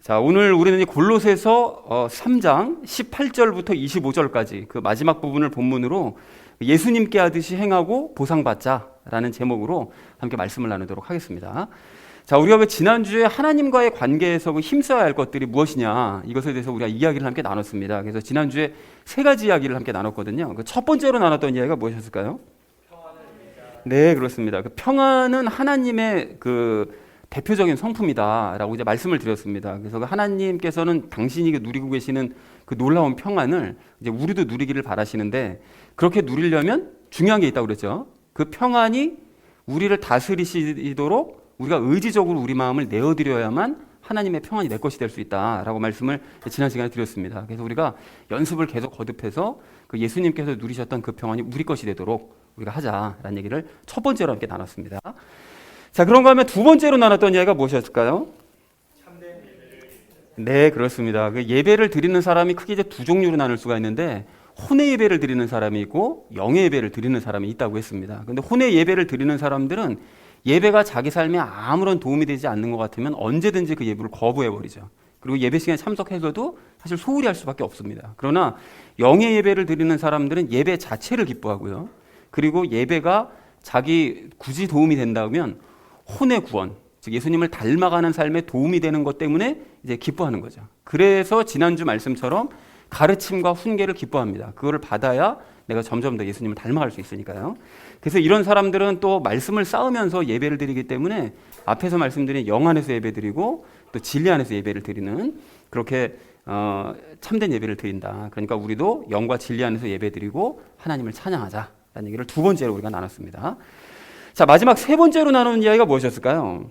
자, 오늘 우리는 이 골로새서 3장 18절부터 25절까지 그 마지막 부분을 본문으로 예수님께 하듯이 행하고 보상받자라는 제목으로 함께 말씀을 나누도록 하겠습니다. 자, 우리가 그 지난주에 하나님과의 관계에서 그 힘써야 할 것들이 무엇이냐, 이것에 대해서 우리가 이야기를 함께 나눴습니다. 그래서 지난주에 세 가지 이야기를 함께 나눴거든요. 그 첫 번째로 나눴던 이야기가 무엇이었을까요? 네, 그렇습니다. 그 평안은 하나님의 그 대표적인 성품이다라고 이제 말씀을 드렸습니다. 그래서 하나님께서는 당신이 누리고 계시는 그 놀라운 평안을 이제 우리도 누리기를 바라시는데, 그렇게 누리려면 중요한 게 있다고 그랬죠. 그 평안이 우리를 다스리시도록 우리가 의지적으로 우리 마음을 내어드려야만 하나님의 평안이 내 것이 될 수 있다라고 말씀을 지난 시간에 드렸습니다. 그래서 우리가 연습을 계속 거듭해서 그 예수님께서 누리셨던 그 평안이 우리 것이 되도록 우리가 하자라는 얘기를 첫 번째로 함께 나눴습니다. 자, 그런가 하면 두 번째로 나눴던 이야기가 무엇이었을까요? 네, 그렇습니다. 그 예배를 드리는 사람이 크게 이제 두 종류로 나눌 수가 있는데, 혼의 예배를 드리는 사람이 있고 영의 예배를 드리는 사람이 있다고 했습니다. 근데 혼의 예배를 드리는 사람들은 예배가 자기 삶에 아무런 도움이 되지 않는 것 같으면 언제든지 그 예배를 거부해버리죠. 그리고 예배 시간에 참석해서도 사실 소홀히 할 수밖에 없습니다. 그러나 영의 예배를 드리는 사람들은 예배 자체를 기뻐하고요. 그리고 예배가 자기 굳이 도움이 된다면 혼의 구원, 즉 예수님을 닮아가는 삶에 도움이 되는 것 때문에 이제 기뻐하는 거죠. 그래서 지난주 말씀처럼 가르침과 훈계를 기뻐합니다. 그거를 받아야 내가 점점 더 예수님을 닮아갈 수 있으니까요. 그래서 이런 사람들은 또 말씀을 쌓으면서 예배를 드리기 때문에 앞에서 말씀드린 영 안에서 예배 드리고 또 진리 안에서 예배를 드리는, 그렇게 참된 예배를 드린다. 그러니까 우리도 영과 진리 안에서 예배 드리고 하나님을 찬양하자라는 얘기를 두 번째로 우리가 나눴습니다. 자, 마지막 세 번째로 나누는 이야기가 무엇이었을까요?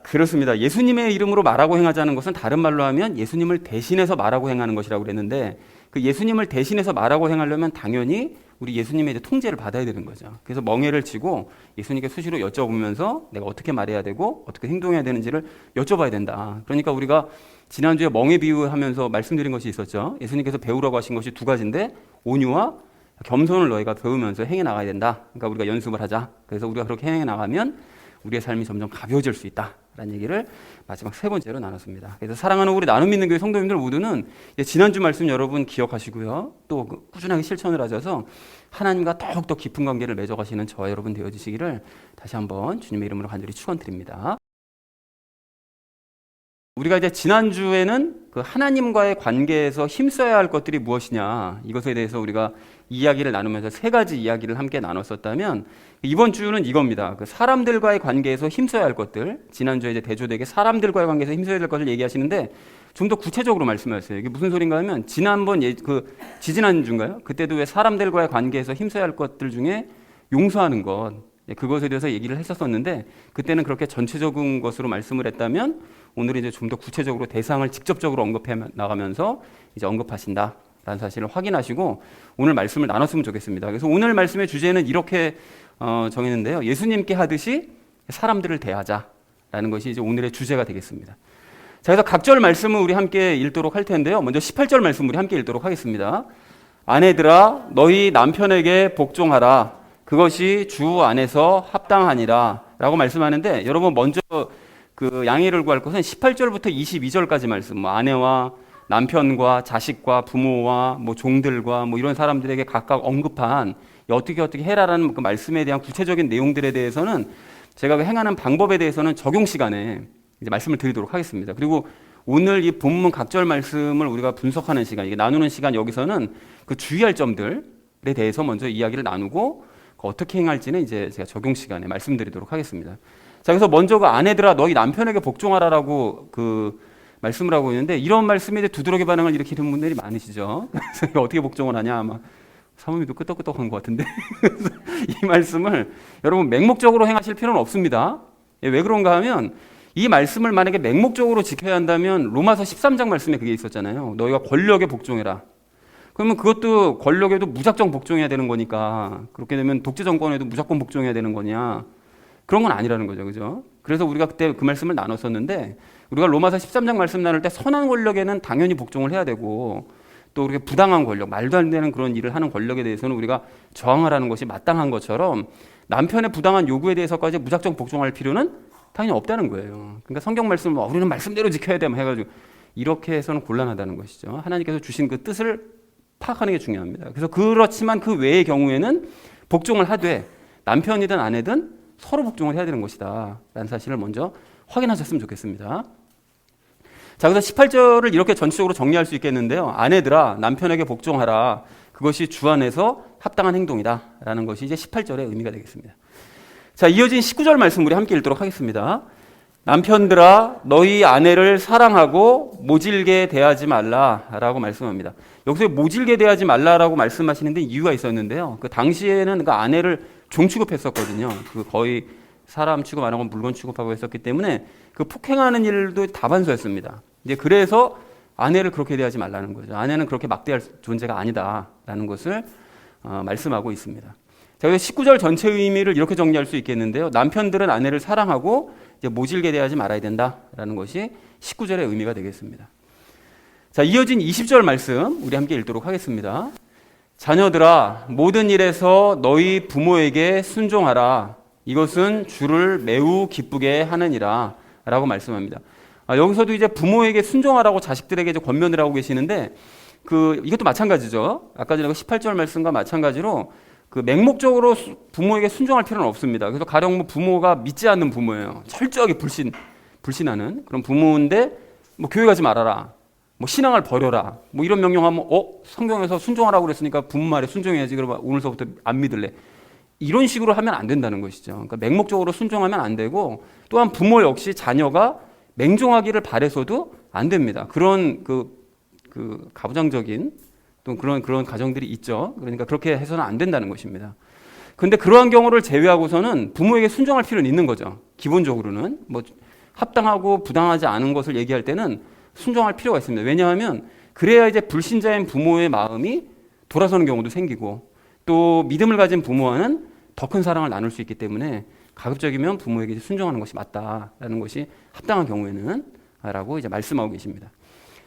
그렇습니다. 예수님의 이름으로 말하고 행하자는 것은 다른 말로 하면 예수님을 대신해서 말하고 행하는 것이라고 그랬는데, 그 예수님을 대신해서 말하고 행하려면 당연히 우리 예수님의 이제 통제를 받아야 되는 거죠. 그래서 멍에를 쥐고 예수님께 수시로 여쭤보면서 내가 어떻게 말해야 되고 어떻게 행동해야 되는지를 여쭤봐야 된다. 그러니까 우리가 지난주에 멍에 비유하면서 말씀드린 것이 있었죠. 예수님께서 배우라고 하신 것이 두 가지인데, 온유와 겸손을 너희가 배우면서 행해 나가야 된다. 그러니까 우리가 연습을 하자. 그래서 우리가 그렇게 행해 나가면 우리의 삶이 점점 가벼워질 수 있다라는 얘기를 마지막 세 번째로 나눴습니다. 그래서 사랑하는 우리 나눔 믿는 교회 성도님들 모두는 지난주 말씀 여러분 기억하시고요. 또 꾸준하게 실천을 하셔서 하나님과 더욱더 깊은 관계를 맺어가시는 저와 여러분 되어주시기를 다시 한번 주님의 이름으로 간절히 축원드립니다. 우리가 이제 지난주에는 그 하나님과의 관계에서 힘써야 할 것들이 무엇이냐, 이것에 대해서 우리가 이야기를 나누면서 세 가지 이야기를 함께 나눴었다면, 이번 주는 이겁니다. 그 사람들과의 관계에서 힘써야 할 것들, 지난주에 이제 대조되게 사람들과의 관계에서 힘써야 될 것을 얘기하시는데 좀 더 구체적으로 말씀하셨어요. 이게 무슨 소린가 하면, 지난번 지지난주인가요? 그때도 왜 사람들과의 관계에서 힘써야 할 것들 중에 용서하는 것, 그것에 대해서 얘기를 했었었는데, 그때는 그렇게 전체적인 것으로 말씀을 했다면 오늘은 이제 좀 더 구체적으로 대상을 직접적으로 언급해 나가면서 이제 언급하신다라는 사실을 확인하시고 오늘 말씀을 나눴으면 좋겠습니다. 그래서 오늘 말씀의 주제는 이렇게 정했는데요. 예수님께 하듯이 사람들을 대하자라는 것이 이제 오늘의 주제가 되겠습니다. 자, 그래서 각절 말씀을 우리 함께 읽도록 할 텐데요. 먼저 18절 말씀 우리 함께 읽도록 하겠습니다. 아내들아, 너희 남편에게 복종하라. 그것이 주 안에서 합당하니라 라고 말씀하는데, 여러분 먼저 그 양해를 구할 것은 18절부터 22절까지 말씀, 아내와 남편과 자식과 부모와 종들과 이런 사람들에게 각각 언급한 어떻게 해라라는 그 말씀에 대한 구체적인 내용들에 대해서는 제가 행하는 방법에 대해서는 적용 시간에 이제 말씀을 드리도록 하겠습니다. 그리고 오늘 이 본문 각절 말씀을 우리가 분석하는 시간, 이게 나누는 시간, 여기서는 그 주의할 점들에 대해서 먼저 이야기를 나누고 어떻게 행할지는 이제 제가 적용 시간에 말씀드리도록 하겠습니다. 자, 그래서 먼저 그 아내들아 너희 남편에게 복종하라라고 그 말씀을 하고 있는데, 이런 말씀에 이제 두드러기 반응을 일으키는 분들이 많으시죠. 그래서 어떻게 복종을 하냐, 아마 사모님도 끄떡끄떡한 것 같은데 이 말씀을 여러분 맹목적으로 행하실 필요는 없습니다. 왜 그런가 하면, 이 말씀을 만약에 맹목적으로 지켜야 한다면 로마서 13장 말씀에 그게 있었잖아요. 너희가 권력에 복종해라. 그러면 그것도 권력에도 무작정 복종해야 되는 거니까, 그렇게 되면 독재 정권에도 무조건 복종해야 되는 거냐, 그런 건 아니라는 거죠. 그죠? 그래서 우리가 그때 그 말씀을 나눴었는데, 우리가 로마서 13장 말씀 나눌 때 선한 권력에는 당연히 복종을 해야 되고, 또 우리가 부당한 권력, 말도 안 되는 그런 일을 하는 권력에 대해서는 우리가 저항을 하는 것이 마땅한 것처럼 남편의 부당한 요구에 대해서까지 무작정 복종할 필요는 당연히 없다는 거예요. 그러니까 성경 말씀을 우리는 말씀대로 지켜야 돼 해가지고 이렇게 해서는 곤란하다는 것이죠. 하나님께서 주신 그 뜻을 파악하는 게 중요합니다. 그래서 그렇지만 그 외의 경우에는 복종을 하되 남편이든 아내든 서로 복종을 해야 되는 것이다 라는 사실을 먼저 확인하셨으면 좋겠습니다. 자, 그래서 18절을 이렇게 전체적으로 정리할 수 있겠는데요. 아내들아 남편에게 복종하라. 그것이 주 안에서 합당한 행동이다 라는 것이 이제 18절의 의미가 되겠습니다. 자, 이어진 19절 말씀 우리 함께 읽도록 하겠습니다. 남편들아 너희 아내를 사랑하고 모질게 대하지 말라라고 말씀합니다. 여기서 모질게 대하지 말라라고 말씀하시는데 이유가 있었는데요. 그 당시에는 그 아내를 종 취급했었거든요. 그 거의 사람 취급 안 하고 물건 취급하고 했었기 때문에 그 폭행하는 일도 다반사였습니다. 이제 그래서 아내를 그렇게 대하지 말라는 거죠. 아내는 그렇게 막대할 존재가 아니다라는 것을 말씀하고 있습니다. 자, 그래서 19절 전체 의미를 이렇게 정리할 수 있겠는데요. 남편들은 아내를 사랑하고 이제 모질게 대하지 말아야 된다라는 것이 19절의 의미가 되겠습니다. 자, 이어진 20절 말씀 우리 함께 읽도록 하겠습니다. 자녀들아 모든 일에서 너희 부모에게 순종하라. 이것은 주를 매우 기쁘게 하느니라 라고 말씀합니다. 여기서도 이제 부모에게 순종하라고 자식들에게 이제 권면을 하고 계시는데 이것도 마찬가지죠. 아까 전에 18절 말씀과 마찬가지로 그 맹목적으로 부모에게 순종할 필요는 없습니다. 그래서 가령 뭐 부모가 믿지 않는 부모예요. 철저하게 불신하는 그런 부모인데 뭐 교회 가지 말아라. 뭐 신앙을 버려라. 뭐 이런 명령하면 성경에서 순종하라고 그랬으니까 부모 말에 순종해야지. 그러면 오늘서부터 안 믿을래. 이런 식으로 하면 안 된다는 것이죠. 그러니까 맹목적으로 순종하면 안 되고 또한 부모 역시 자녀가 맹종하기를 바래서도 안 됩니다. 그런 그 가부장적인 또 그런 가정들이 있죠. 그러니까 그렇게 해서는 안 된다는 것입니다. 그런데 그러한 경우를 제외하고서는 부모에게 순종할 필요는 있는 거죠. 기본적으로는 뭐 합당하고 부당하지 않은 것을 얘기할 때는 순종할 필요가 있습니다. 왜냐하면 그래야 이제 불신자인 부모의 마음이 돌아서는 경우도 생기고 또 믿음을 가진 부모와는 더 큰 사랑을 나눌 수 있기 때문에 가급적이면 부모에게 순종하는 것이 맞다라는 것이 합당한 경우에는 라고 이제 말씀하고 계십니다.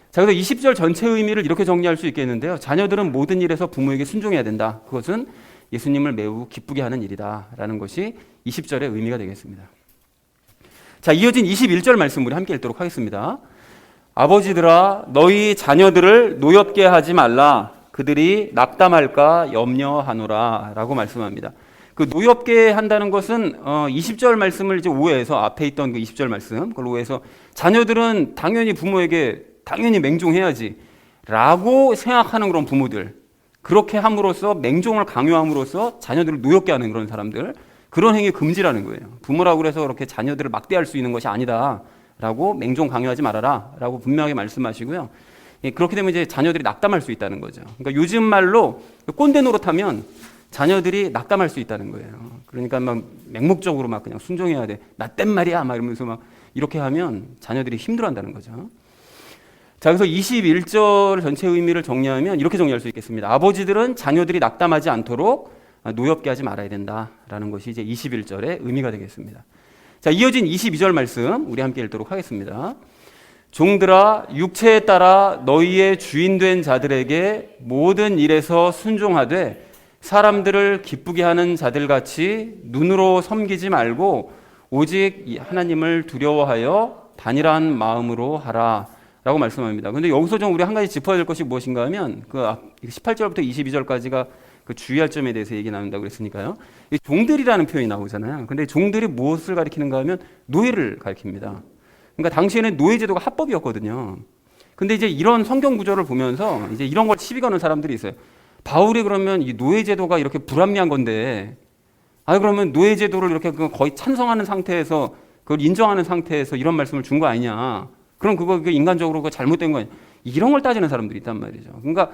자, 그래서 20절 전체 의미를 이렇게 정리할 수 있겠는데요. 자녀들은 모든 일에서 부모에게 순종해야 된다. 그것은 예수님을 매우 기쁘게 하는 일이다라는 것이 20절의 의미가 되겠습니다. 자, 이어진 21절 말씀 우리 함께 읽도록 하겠습니다. 아버지들아 너희 자녀들을 노엽게 하지 말라. 그들이 낙담할까 염려하노라 라고 말씀합니다. 그 노엽게 한다는 것은 20절 말씀을 이제 오해해서 앞에 있던 그 20절 말씀 그걸 오해해서 자녀들은 당연히 부모에게 당연히 맹종해야지 라고 생각하는 그런 부모들, 그렇게 함으로써 맹종을 강요함으로써 자녀들을 노엽게 하는 그런 사람들, 그런 행위 금지라는 거예요. 부모라고 해서 그렇게 자녀들을 막대할 수 있는 것이 아니다 라고 맹종 강요하지 말아라 라고 분명하게 말씀하시고요. 그렇게 되면 이제 자녀들이 낙담할 수 있다는 거죠. 그러니까 요즘 말로 꼰대 노릇하면 자녀들이 낙담할 수 있다는 거예요. 그러니까 막 맹목적으로 막 그냥 순종해야 돼. 나 땐 말이야 막 이러면서 막 이렇게 하면 자녀들이 힘들어한다는 거죠. 자, 그래서 21절 전체 의미를 정리하면 이렇게 정리할 수 있겠습니다. 아버지들은 자녀들이 낙담하지 않도록 노엽게 하지 말아야 된다라는 것이 이제 21절의 의미가 되겠습니다. 자, 이어진 22절 말씀 우리 함께 읽도록 하겠습니다. 종들아 육체에 따라 너희의 주인된 자들에게 모든 일에서 순종하되 사람들을 기쁘게 하는 자들같이 눈으로 섬기지 말고 오직 하나님을 두려워하여 단일한 마음으로 하라 라고 말씀합니다. 그런데 여기서 좀 우리 한 가지 짚어야 될 것이 무엇인가 하면 그 18절부터 22절까지가 그 주의할 점에 대해서 얘기 나눈다고 그랬으니까요. 이 종들이라는 표현이 나오잖아요. 근데 종들이 무엇을 가리키는가 하면 노예를 가리킵니다. 그러니까 당시에는 노예제도가 합법이었거든요. 근데 이제 이런 성경 구조를 보면서 이제 이런 걸 시비 거는 사람들이 있어요. 바울이 그러면 이 노예제도가 이렇게 불합리한 건데, 그러면 노예제도를 이렇게 거의 찬성하는 상태에서 그걸 인정하는 상태에서 이런 말씀을 준 거 아니냐. 그럼 그거 인간적으로 그거 잘못된 거 아니냐. 이런 걸 따지는 사람들이 있단 말이죠. 그러니까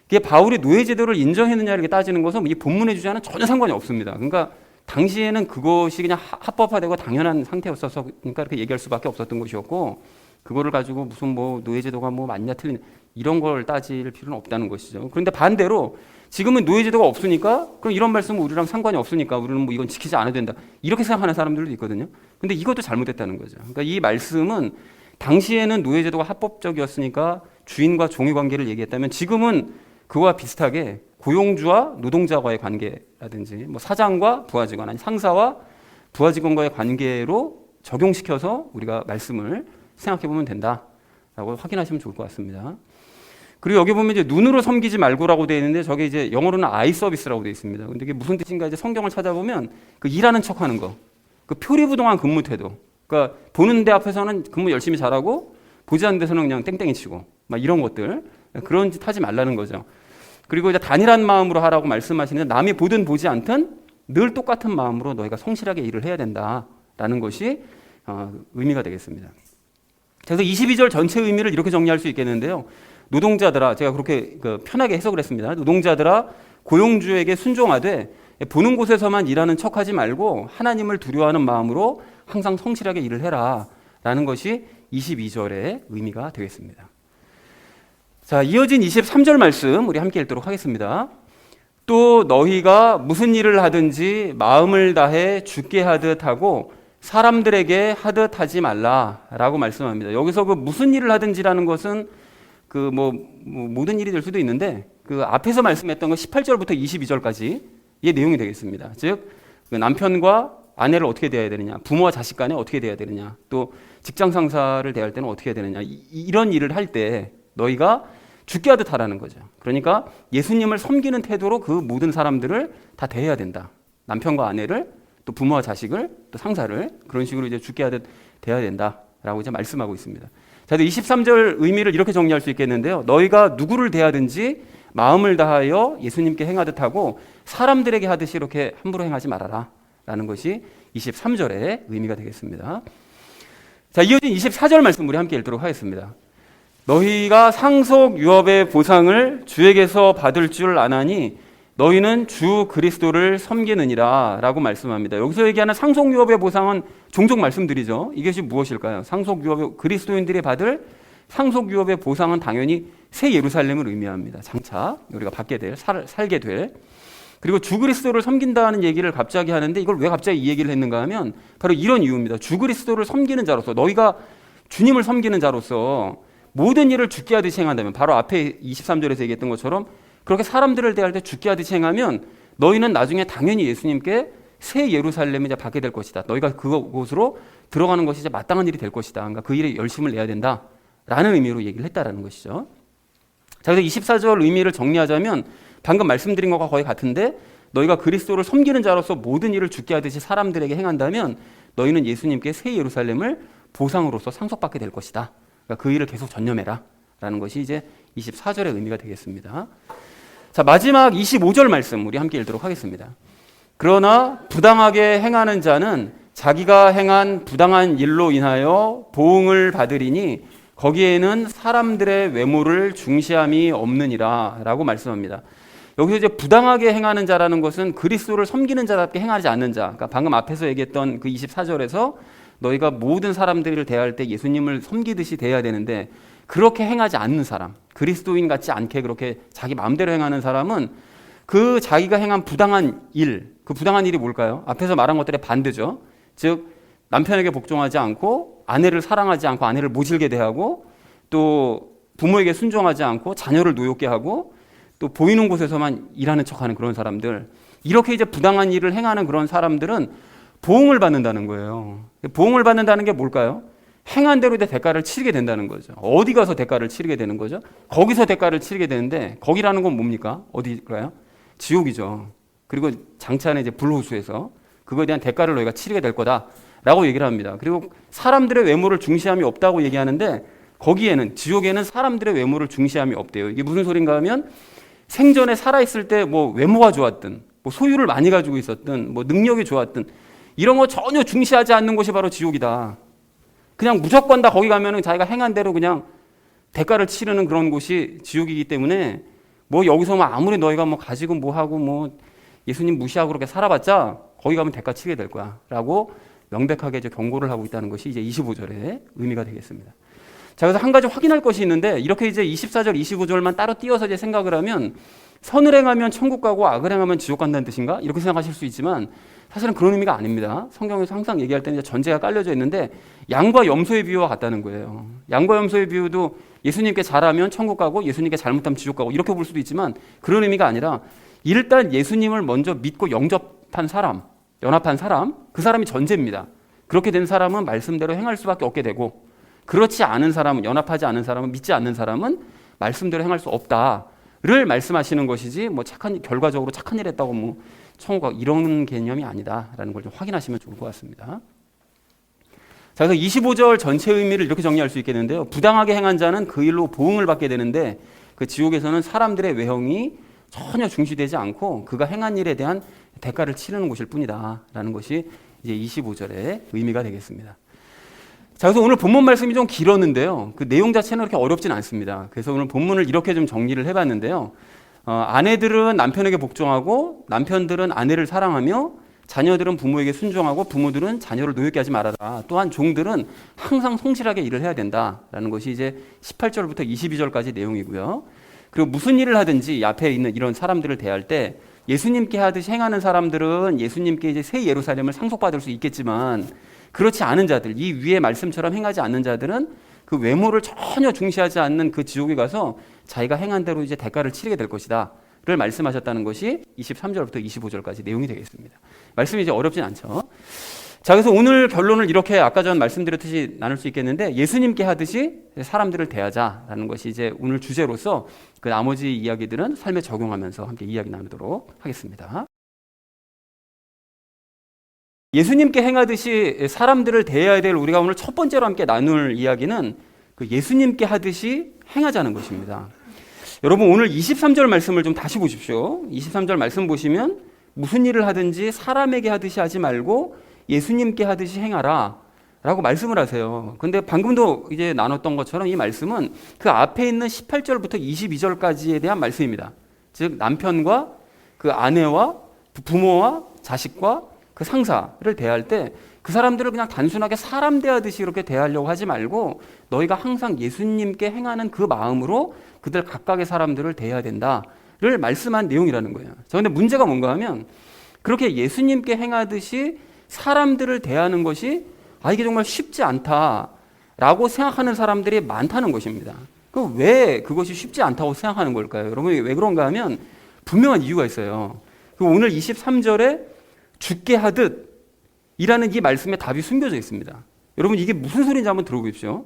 이게 바울이 노예제도를 인정했느냐 이렇게 따지는 것은 이 본문의 주제와는 전혀 상관이 없습니다. 그러니까 당시에는 그것이 그냥 합법화되고 당연한 상태였어서 그러니까 이렇게 얘기할 수밖에 없었던 것이었고, 그거를 가지고 무슨 뭐 노예제도가 뭐 맞냐 틀리냐 이런 걸 따질 필요는 없다는 것이죠. 그런데 반대로 지금은 노예제도가 없으니까 그럼 이런 말씀은 우리랑 상관이 없으니까 우리는 뭐 이건 지키지 않아도 된다 이렇게 생각하는 사람들도 있거든요. 근데 이것도 잘못됐다는 거죠. 그러니까 이 말씀은 당시에는 노예제도가 합법적이었으니까 주인과 종의 관계를 얘기했다면 지금은 그와 비슷하게 고용주와 노동자와의 관계라든지 뭐 사장과 부하직원 아니 상사와 부하직원과의 관계로 적용시켜서 우리가 말씀을 생각해 보면 된다라고 확인하시면 좋을 것 같습니다. 그리고 여기 보면 이제 눈으로 섬기지 말고라고 되어 있는데 저게 이제 영어로는 아이 서비스라고 되어 있습니다. 근데 이게 무슨 뜻인가 이제 성경을 찾아보면 그 일하는 척하는 거, 그 표리부동한 근무 태도. 그러니까 보는 데 앞에서는 근무 열심히 잘하고 보지 않는 데서는 그냥 땡땡이 치고 막 이런 것들, 그런 짓 하지 말라는 거죠. 그리고 이제 단일한 마음으로 하라고 말씀하시는데 남이 보든 보지 않든 늘 똑같은 마음으로 너희가 성실하게 일을 해야 된다라는 것이 의미가 되겠습니다. 그래서 22절 전체 의미를 이렇게 정리할 수 있겠는데요. 노동자들아, 제가 그렇게 편하게 해석을 했습니다. 노동자들아 고용주에게 순종하되 보는 곳에서만 일하는 척하지 말고 하나님을 두려워하는 마음으로 항상 성실하게 일을 해라 라는 것이 22절의 의미가 되겠습니다. 자, 이어진 23절 말씀 우리 함께 읽도록 하겠습니다. 또 너희가 무슨 일을 하든지 마음을 다해 주께 하듯 하고 사람들에게 하듯 하지 말라라고 말씀합니다. 여기서 그 무슨 일을 하든지라는 것은 모든 일이 될 수도 있는데 그 앞에서 말씀했던 거 18절부터 22절까지의 내용이 되겠습니다. 즉, 그 남편과 아내를 어떻게 대해야 되느냐, 부모와 자식 간에 어떻게 대해야 되느냐, 또 직장 상사를 대할 때는 어떻게 해야 되느냐, 이런 일을 할 때 너희가 죽게 하듯 하라는 거죠. 그러니까 예수님을 섬기는 태도로 그 모든 사람들을 다 대해야 된다. 남편과 아내를, 또 부모와 자식을, 또 상사를 그런 식으로 이제 죽게 하듯 대해야 된다라고 이제 말씀하고 있습니다. 자, 23절 의미를 이렇게 정리할 수 있겠는데요. 너희가 누구를 대하든지 마음을 다하여 예수님께 행하듯 하고 사람들에게 하듯이 이렇게 함부로 행하지 말아라 라는 것이 23절의 의미가 되겠습니다. 자, 이어진 24절 말씀 우리 함께 읽도록 하겠습니다. 너희가 상속 유업의 보상을 주에게서 받을 줄 아나니 너희는 주 그리스도를 섬기느니라 라고 말씀합니다. 여기서 얘기하는 상속 유업의 보상은 종종 말씀드리죠. 이것이 무엇일까요? 상속 유업의 그리스도인들이 받을 상속 유업의 보상은 당연히 새 예루살렘을 의미합니다. 장차 우리가 받게 될, 살게 될. 그리고 주 그리스도를 섬긴다는 얘기를 갑자기 하는데 이걸 왜 갑자기 이 얘기를 했는가 하면 바로 이런 이유입니다. 주 그리스도를 섬기는 자로서, 너희가 주님을 섬기는 자로서 모든 일을 죽게 하듯이 행한다면, 바로 앞에 23절에서 얘기했던 것처럼 그렇게 사람들을 대할 때 죽게 하듯이 행하면 너희는 나중에 당연히 예수님께 새 예루살렘을 이제 받게 될 것이다. 너희가 그곳으로 들어가는 것이 이제 마땅한 일이 될 것이다. 그러니까 그 일에 열심을 내야 된다라는 의미로 얘기를 했다라는 것이죠. 자, 그래서 24절 의미를 정리하자면 방금 말씀드린 것과 거의 같은데, 너희가 그리스도를 섬기는 자로서 모든 일을 죽게 하듯이 사람들에게 행한다면 너희는 예수님께 새 예루살렘을 보상으로서 상속받게 될 것이다. 그러니까 그 일을 계속 전념해라 라는 것이 이제 24절의 의미가 되겠습니다. 자, 마지막 25절 말씀 우리 함께 읽도록 하겠습니다. 그러나 부당하게 행하는 자는 자기가 행한 부당한 일로 인하여 보응을 받으리니 거기에는 사람들의 외모를 중시함이 없느니라 라고 말씀합니다. 여기서 이제 부당하게 행하는 자라는 것은 그리스도를 섬기는 자답게 행하지 않는 자. 그러니까 방금 앞에서 얘기했던 그 24절에서 너희가 모든 사람들을 대할 때 예수님을 섬기듯이 대해야 되는데 그렇게 행하지 않는 사람, 그리스도인 같지 않게 그렇게 자기 마음대로 행하는 사람은 그 자기가 행한 부당한 일, 그 부당한 일이 뭘까요? 앞에서 말한 것들의 반대죠. 즉 남편에게 복종하지 않고 아내를 사랑하지 않고 아내를 모질게 대하고 또 부모에게 순종하지 않고 자녀를 노엽게 하고 또 보이는 곳에서만 일하는 척하는 그런 사람들, 이렇게 이제 부당한 일을 행하는 그런 사람들은 보응을 받는다는 거예요. 보응을 받는다는 게 뭘까요? 행한 대로 대가를 치르게 된다는 거죠. 어디 가서 대가를 치르게 되는 거죠? 거기서 대가를 치르게 되는데, 거기라는 건 뭡니까? 어디일까요? 지옥이죠. 그리고 장차는 이제 불호수에서 그거에 대한 대가를 너희가 치르게 될 거다라고 얘기를 합니다. 그리고 사람들의 외모를 중시함이 없다고 얘기하는데, 거기에는, 지옥에는 사람들의 외모를 중시함이 없대요. 이게 무슨 소린가 하면 생전에 살아있을 때 뭐 외모가 좋았든 뭐 소유를 많이 가지고 있었든 뭐 능력이 좋았든 이런 거 전혀 중시하지 않는 곳이 바로 지옥이다. 그냥 무조건 다 거기 가면은 자기가 행한 대로 그냥 대가를 치르는 그런 곳이 지옥이기 때문에 뭐 여기서 뭐 아무리 너희가 뭐 가지고 뭐 하고 뭐 예수님 무시하고 그렇게 살아봤자 거기 가면 대가 치게 될 거야 라고 명백하게 이제 경고를 하고 있다는 것이 이제 25절의 의미가 되겠습니다. 자, 그래서 한 가지 확인할 것이 있는데, 이렇게 이제 24절, 25절만 따로 띄어서 이제 생각을 하면 선을 행하면 천국 가고 악을 행하면 지옥 간다는 뜻인가? 이렇게 생각하실 수 있지만 사실은 그런 의미가 아닙니다. 성경에서 항상 얘기할 때는 이제 전제가 깔려져 있는데 양과 염소의 비유와 같다는 거예요. 양과 염소의 비유도 예수님께 잘하면 천국 가고 예수님께 잘못하면 지옥 가고 이렇게 볼 수도 있지만 그런 의미가 아니라 일단 예수님을 먼저 믿고 영접한 사람, 연합한 사람, 그 사람이 전제입니다. 그렇게 된 사람은 말씀대로 행할 수밖에 없게 되고, 그렇지 않은 사람은, 연합하지 않은 사람은, 믿지 않는 사람은 말씀대로 행할 수 없다를 말씀하시는 것이지, 뭐 결과적으로 착한 일 했다고 뭐 청구가 이런 개념이 아니다라는 걸 좀 확인하시면 좋을 것 같습니다. 자, 그래서 25절 전체 의미를 이렇게 정리할 수 있겠는데요. 부당하게 행한 자는 그 일로 보응을 받게 되는데, 그 지옥에서는 사람들의 외형이 전혀 중시되지 않고 그가 행한 일에 대한 대가를 치르는 곳일 뿐이다라는 것이 이제 25절의 의미가 되겠습니다. 자, 그래서 오늘 본문 말씀이 좀 길었는데요. 그 내용 자체는 그렇게 어렵진 않습니다. 그래서 오늘 본문을 이렇게 좀 정리를 해봤는데요. 아내들은 남편에게 복종하고, 남편들은 아내를 사랑하며, 자녀들은 부모에게 순종하고, 부모들은 자녀를 노엽게 하지 말아라. 또한 종들은 항상 성실하게 일을 해야 된다라는 것이 이제 18절부터 22절까지 내용이고요. 그리고 무슨 일을 하든지 이 앞에 있는 이런 사람들을 대할 때 예수님께 하듯이 행하는 사람들은 예수님께 이제 새 예루살렘을 상속받을 수 있겠지만, 그렇지 않은 자들, 이 위의 말씀처럼 행하지 않는 자들은 그 외모를 전혀 중시하지 않는 그 지옥에 가서 자기가 행한 대로 이제 대가를 치르게 될 것이다 를 말씀하셨다는 것이 23절부터 25절까지 내용이 되겠습니다. 말씀이 이제 어렵진 않죠. 자, 그래서 오늘 결론을 이렇게 아까 전 말씀드렸듯이 나눌 수 있겠는데, 예수님께 하듯이 사람들을 대하자라는 것이 이제 오늘 주제로서 그 나머지 이야기들은 삶에 적용하면서 함께 이야기 나누도록 하겠습니다. 예수님께 행하듯이 사람들을 대해야 될 우리가 오늘 첫 번째로 함께 나눌 이야기는 그 예수님께 하듯이 행하자는 것입니다. 여러분, 오늘 23절 말씀을 좀 다시 보십시오. 23절 말씀 보시면 무슨 일을 하든지 사람에게 하듯이 하지 말고 예수님께 하듯이 행하라 라고 말씀을 하세요. 근데 방금도 이제 나눴던 것처럼 이 말씀은 그 앞에 있는 18절부터 22절까지에 대한 말씀입니다. 즉 남편과 그 아내와 부모와 자식과 그 상사를 대할 때 그 사람들을 그냥 단순하게 사람 대하듯이 이렇게 대하려고 하지 말고 너희가 항상 예수님께 행하는 그 마음으로 그들 각각의 사람들을 대해야 된다를 말씀한 내용이라는 거예요. 그런데 문제가 뭔가 하면 그렇게 예수님께 행하듯이 사람들을 대하는 것이 이게 정말 쉽지 않다라고 생각하는 사람들이 많다는 것입니다. 그럼 왜 그것이 쉽지 않다고 생각하는 걸까요? 여러분, 왜 그런가 하면 분명한 이유가 있어요. 오늘 23절에 죽게 하듯 이라는 이 말씀에 답이 숨겨져 있습니다. 여러분, 이게 무슨 소리인지 한번 들어보십시오.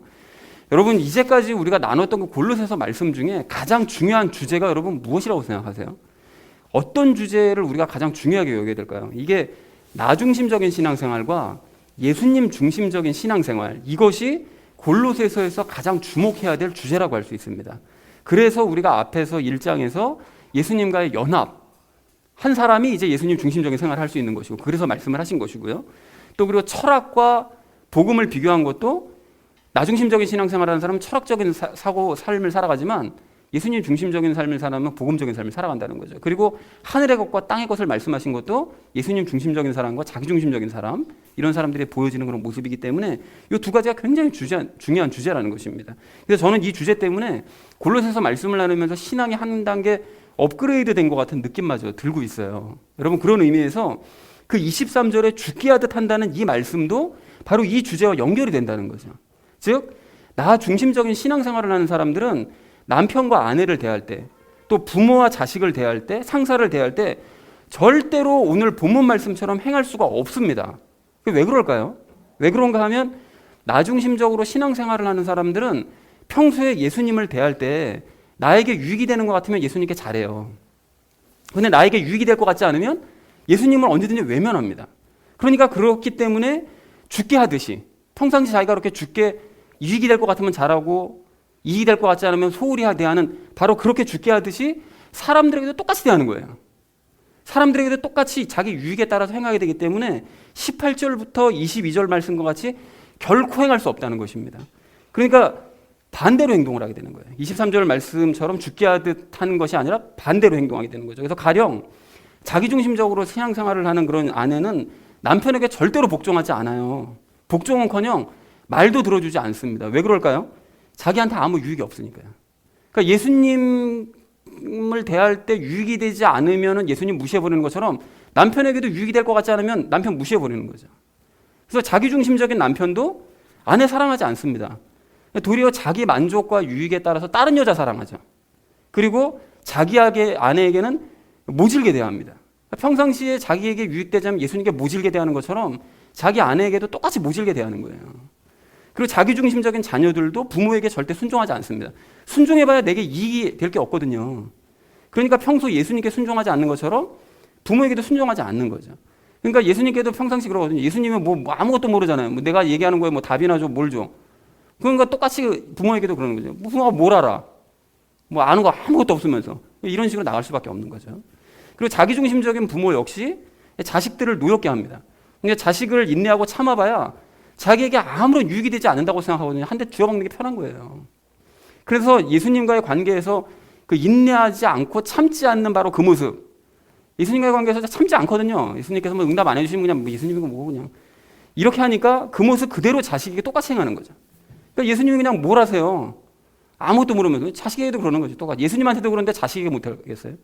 여러분, 이제까지 우리가 나눴던 그 골로새서 말씀 중에 가장 중요한 주제가 여러분 무엇이라고 생각하세요? 어떤 주제를 우리가 가장 중요하게 여겨야 될까요? 이게 나 중심적인 신앙생활과 예수님 중심적인 신앙생활, 이것이 골로새서에서 가장 주목해야 될 주제라고 할 수 있습니다. 그래서 우리가 앞에서 1장에서 예수님과의 연합, 한 사람이 이제 예수님 중심적인 생활을 할 수 있는 것이고, 그래서 말씀을 하신 것이고요. 또 그리고 철학과 복음을 비교한 것도 나 중심적인 신앙생활을 하는 사람은 철학적인 삶을 살아가지만 예수님 중심적인 삶을 살아가면 복음적인 삶을 살아간다는 거죠. 그리고 하늘의 것과 땅의 것을 말씀하신 것도 예수님 중심적인 사람과 자기 중심적인 사람, 이런 사람들이 보여지는 그런 모습이기 때문에 이 두 가지가 굉장히 중요한 주제라는 것입니다. 그래서 저는 이 주제 때문에 골로새서 말씀을 나누면서 신앙이 한 단계 업그레이드 된 것 같은 느낌마저 들고 있어요. 여러분, 그런 의미에서 그 23절에 죽게 하듯 한다는 이 말씀도 바로 이 주제와 연결이 된다는 거죠. 즉, 나 중심적인 신앙생활을 하는 사람들은 남편과 아내를 대할 때, 또 부모와 자식을 대할 때, 상사를 대할 때 절대로 오늘 본문 말씀처럼 행할 수가 없습니다. 왜 그럴까요? 왜 그런가 하면 나 중심적으로 신앙생활을 하는 사람들은 평소에 예수님을 대할 때 나에게 유익이 되는 것 같으면 예수님께 잘해요. 그런데 나에게 유익이 될 것 같지 않으면 예수님을 언제든지 외면합니다. 그러니까 그렇기 때문에 죽게 하듯이, 평상시 자기가 그렇게 죽게 유익이 될 것 같으면 잘하고 이익이 될 것 같지 않으면 소홀히 대하는, 바로 그렇게 죽게 하듯이 사람들에게도 똑같이 대하는 거예요. 사람들에게도 똑같이 자기 유익에 따라서 행하게 되기 때문에 18절부터 22절 말씀과 같이 결코 행할 수 없다는 것입니다. 그러니까 반대로 행동을 하게 되는 거예요. 23절 말씀처럼 죽게 하듯 하는 것이 아니라 반대로 행동하게 되는 거죠. 그래서 가령 자기중심적으로 신앙생활을 하는 그런 아내는 남편에게 절대로 복종하지 않아요. 복종은커녕 말도 들어주지 않습니다. 왜 그럴까요? 자기한테 아무 유익이 없으니까요. 그러니까 예수님을 대할 때 유익이 되지 않으면 예수님 무시해버리는 것처럼 남편에게도 유익이 될 것 같지 않으면 남편 무시해버리는 거죠. 그래서 자기중심적인 남편도 아내 사랑하지 않습니다. 도리어 자기 만족과 유익에 따라서 다른 여자 사랑하죠. 그리고 자기에게, 아내에게는 모질게 대합니다. 평상시에 자기에게 유익되자면 예수님께 모질게 대하는 것처럼 자기 아내에게도 똑같이 모질게 대하는 거예요. 그리고 자기중심적인 자녀들도 부모에게 절대 순종하지 않습니다. 순종해봐야 내게 이익이 될 게 없거든요. 그러니까 평소 예수님께 순종하지 않는 것처럼 부모에게도 순종하지 않는 거죠. 그러니까 예수님께도 평상시 그러거든요. 예수님은 뭐 아무것도 모르잖아요. 뭐 내가 얘기하는 거에 뭐 답이나 줘, 뭘 줘. 그러니까 똑같이 부모에게도 그러는 거죠. 부모가 뭘 알아? 뭐 아는 거 아무것도 없으면서. 이런 식으로 나갈 수밖에 없는 거죠. 그리고 자기중심적인 부모 역시 자식들을 노엽게 합니다. 그러니까 자식을 인내하고 참아봐야 자기에게 아무런 유익이 되지 않는다고 생각하거든요. 한 대 쥐어박는 게 편한 거예요. 그래서 예수님과의 관계에서 그 인내하지 않고 참지 않는 바로 그 모습. 예수님과의 관계에서 참지 않거든요. 예수님께서 뭐 응답 안 해주시면 그냥 뭐 예수님이고 뭐고 그냥 이렇게 하니까 그 모습 그대로 자식에게 똑같이 행하는 거죠. 그러니까 예수님이 그냥 뭘 하세요? 아무것도 모르면서 자식에게도 그러는 거죠. 똑같이 예수님한테도 그런데 자식에게 못 하겠어요?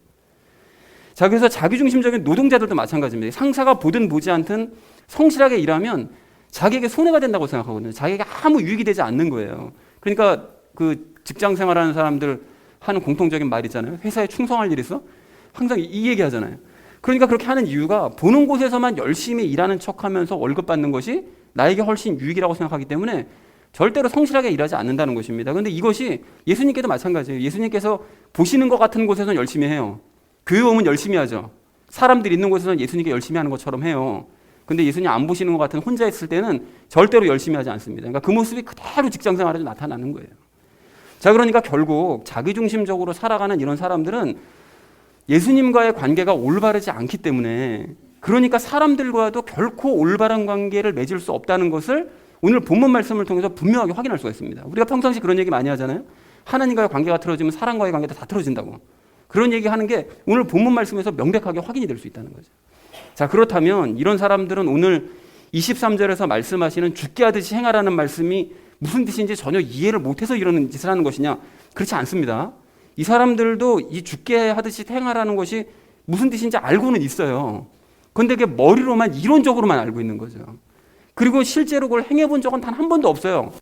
자, 그래서 자기중심적인 노동자들도 마찬가지입니다. 상사가 보든 보지 않든 성실하게 일하면 자기에게 손해가 된다고 생각하거든요. 자기에게 아무 유익이 되지 않는 거예요. 그러니까 그 직장 생활하는 사람들 하는 공통적인 말 있잖아요. 회사에 충성할 일 있어? 항상 이 얘기 하잖아요. 그러니까 그렇게 하는 이유가 보는 곳에서만 열심히 일하는 척하면서 월급 받는 것이 나에게 훨씬 유익이라고 생각하기 때문에 절대로 성실하게 일하지 않는다는 것입니다. 그런데 이것이 예수님께도 마찬가지예요. 예수님께서 보시는 것 같은 곳에서는 열심히 해요. 교회 오면 열심히 하죠. 사람들 있는 곳에서는 예수님께 열심히 하는 것처럼 해요. 근데 예수님 안 보시는 것 같은 혼자 있을 때는 절대로 열심히 하지 않습니다. 그러니까 그 모습이 그대로 직장 생활에도 나타나는 거예요. 자, 그러니까 결국 자기중심적으로 살아가는 이런 사람들은 예수님과의 관계가 올바르지 않기 때문에 그러니까 사람들과도 결코 올바른 관계를 맺을 수 없다는 것을 오늘 본문 말씀을 통해서 분명하게 확인할 수가 있습니다. 우리가 평상시 그런 얘기 많이 하잖아요. 하나님과의 관계가 틀어지면 사람과의 관계도 다 틀어진다고. 그런 얘기하는 게 오늘 본문 말씀에서 명백하게 확인이 될 수 있다는 거죠. 자, 그렇다면 이런 사람들은 오늘 23절에서 말씀하시는 죽게 하듯이 행하라는 말씀이 무슨 뜻인지 전혀 이해를 못해서 이런 짓을 하는 것이냐? 그렇지 않습니다. 이 사람들도 이 죽게 하듯이 행하라는 것이 무슨 뜻인지 알고는 있어요. 그런데 그게 머리로만 이론적으로만 알고 있는 거죠. 그리고 실제로 그걸 행해본 적은 단 한 번도 없어요.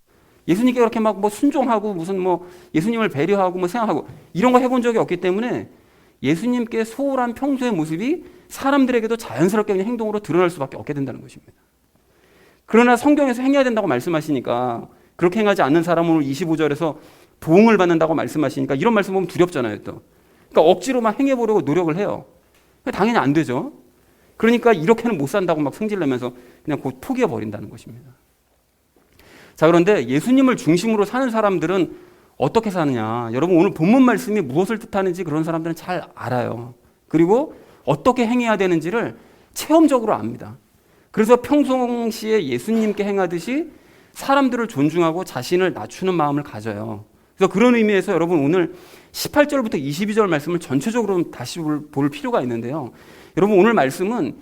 예수님께 그렇게 막 뭐 순종하고 무슨 뭐 예수님을 배려하고 뭐 생각하고 이런 거 해본 적이 없기 때문에 예수님께 소홀한 평소의 모습이 사람들에게도 자연스럽게 그냥 행동으로 드러날 수밖에 없게 된다는 것입니다. 그러나 성경에서 행해야 된다고 말씀하시니까 그렇게 행하지 않는 사람은 오늘 25절에서 보응을 받는다고 말씀하시니까 이런 말씀 보면 두렵잖아요. 또. 그러니까 억지로 막 행해보려고 노력을 해요. 당연히 안 되죠. 그러니까 이렇게는 못 산다고 막 성질내면서 그냥 곧 포기해버린다는 것입니다. 자, 그런데 예수님을 중심으로 사는 사람들은 어떻게 사느냐. 여러분 오늘 본문 말씀이 무엇을 뜻하는지 그런 사람들은 잘 알아요. 그리고 어떻게 행해야 되는지를 체험적으로 압니다. 그래서 평상시에 예수님께 행하듯이 사람들을 존중하고 자신을 낮추는 마음을 가져요. 그래서 그런 의미에서 여러분 오늘 18절부터 22절 말씀을 전체적으로 다시 볼 필요가 있는데요. 여러분 오늘 말씀은